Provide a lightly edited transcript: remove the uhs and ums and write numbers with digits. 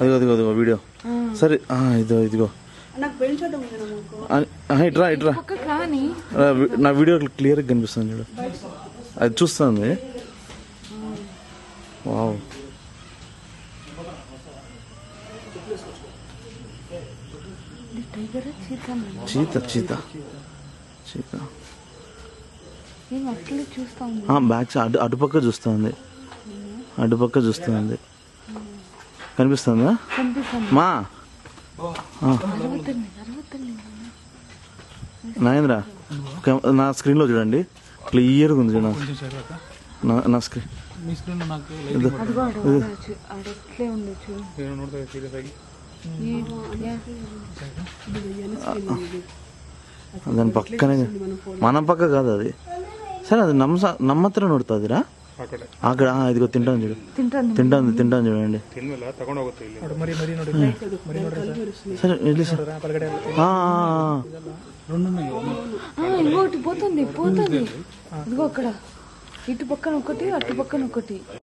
అదిగో వీడియో సరే ఇదిగో ఇట్రా నా వీడియో క్లియర్గా కనిపిస్తుంది చూడు అది చూస్తుంది వావ్ చీత బ్యాక్ అటుపక్క చూస్తుంది కనిపిస్తుందా మా నాగేంద్ర నా స్క్రీన్లో చూడండి క్లియర్గా ఉంది చూడ నా స్క్రీన్ దాని పక్కనే మన పక్క కాదు అది సరే అది నమ్మత్ర నోడుతుందిరా అక్కడ ఇదిగో తింటాను చూడు తింటాను చూడండి సరే ఇంకోటి పోతుంది ఇదిగో అక్కడ ఇటు పక్కన ఒకటి అటు పక్కన ఒకటి